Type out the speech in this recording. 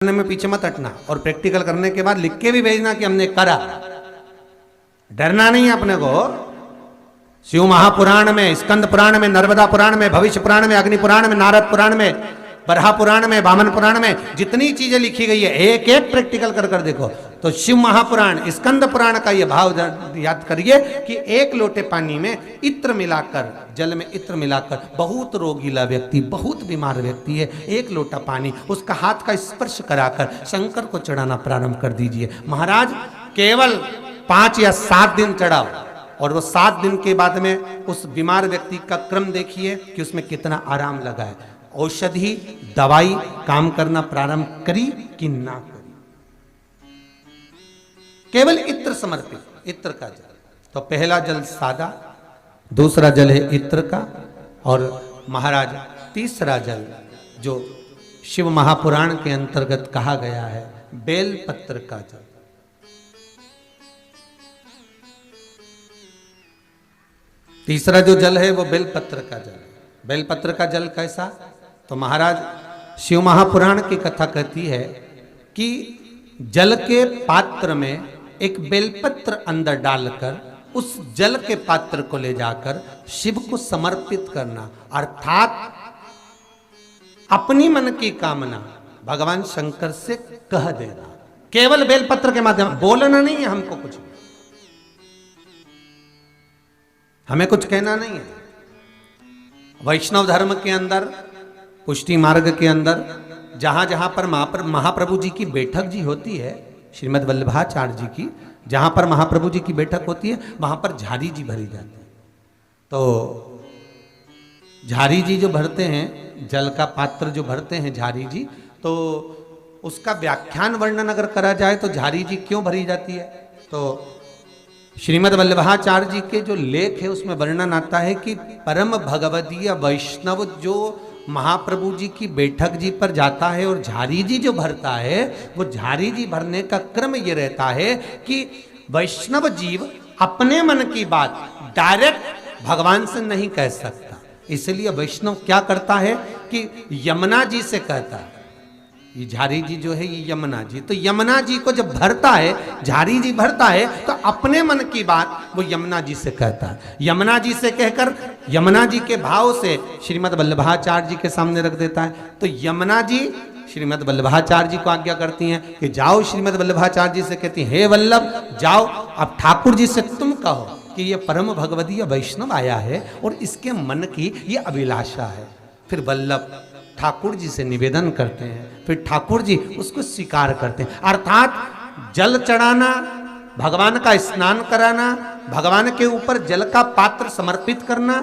करने में पीछे मत हटना और प्रैक्टिकल करने के बाद लिख के भी भेजना कि हमने करा। डरना नहीं है अपने को। शिव महापुराण में, स्कंद पुराण में, नर्मदा पुराण में, भविष्य पुराण में, अग्नि पुराण में, नारद पुराण में, बरहा पुराण में, वामन पुराण में जितनी चीजें लिखी गई है एक एक प्रैक्टिकल कर कर देखो। तो शिव महापुराण, स्कंद पुराण का ये भाव याद करिए कि एक लोटे पानी में इत्र मिलाकर, जल में इत्र मिलाकर, बहुत रोगीला व्यक्ति, बहुत बीमार व्यक्ति है, एक लोटा पानी उसका हाथ का स्पर्श कराकर शंकर को चढ़ाना प्रारंभ कर दीजिए। महाराज केवल 5 या 7 दिन चढ़ाओ और वो 7 दिन के बाद में उस बीमार व्यक्ति का क्रम देखिए कि उसमें कितना आराम लगा है। औषधि दवाई काम करना प्रारंभ करी कि ना करी। केवल इत्र समर्पित, इत्र का जल। तो पहला जल सादा, दूसरा जल है इत्र का, और महाराज तीसरा जल जो शिव महापुराण के अंतर्गत कहा गया है बेल पत्र का जल। तीसरा जो जल है वो बेलपत्र का जल। बेलपत्र का जल कैसा? तो महाराज शिव महापुराण की कथा कहती है कि जल के पात्र में एक बेलपत्र अंदर डालकर उस जल के पात्र को ले जाकर शिव को समर्पित करना, अर्थात अपनी मन की कामना भगवान शंकर से कह देना। केवल बेलपत्र के माध्यम, बोलना नहीं है हमको कुछ, हमें कुछ कहना नहीं है। वैष्णव धर्म के अंदर, पुष्टि मार्ग के अंदर जहां जहां पर महाप्रभु जी की बैठक जी होती है, श्रीमद् वल्लभाचार्य जी की, जहां पर महाप्रभु जी की बैठक होती है वहां पर झारी जी भरी जाती है। तो झारी जी जो भरते हैं, जल का पात्र जो भरते हैं झारी जी, तो उसका व्याख्यान वर्णन अगर करा जाए तो झारी जी क्यों भरी जाती है, तो श्रीमद् वल्लभाचार्य जी के जो लेख है उसमें वर्णन आता है कि परम भगवदीय वैष्णव जो महाप्रभु जी की बैठक जी पर जाता है और झारी जी जो भरता है, वो झारी जी भरने का क्रम ये रहता है कि वैष्णव जीव अपने मन की बात डायरेक्ट भगवान से नहीं कह सकता, इसलिए वैष्णव क्या करता है कि यमुना जी से कहता है। ये झारी जी जो है ये यमुना जी, तो यमुना जी को जब भरता है, झारी जी भरता है तो अपने मन की बात वो यमुना जी से कहता है। यमुना जी से कहकर यमुना जी के भाव से श्रीमद् वल्लभाचार्य जी के सामने रख देता है। तो यमुना जी श्रीमद् वल्लभाचार्य जी को आज्ञा करती हैं कि जाओ, श्रीमद् वल्लभाचार्य जी से कहती हैं हे वल्लभ जाओ, अब ठाकुर जी से तुम कहो कि ये परम भगवदीय वैष्णव आया है और इसके मन की ये अभिलाषा है। फिर वल्लभ ठाकुर जी से निवेदन करते हैं, फिर ठाकुर जी उसको स्वीकार करते हैं। अर्थात जल चढ़ाना, भगवान का स्नान कराना, भगवान के ऊपर जल का पात्र समर्पित करना,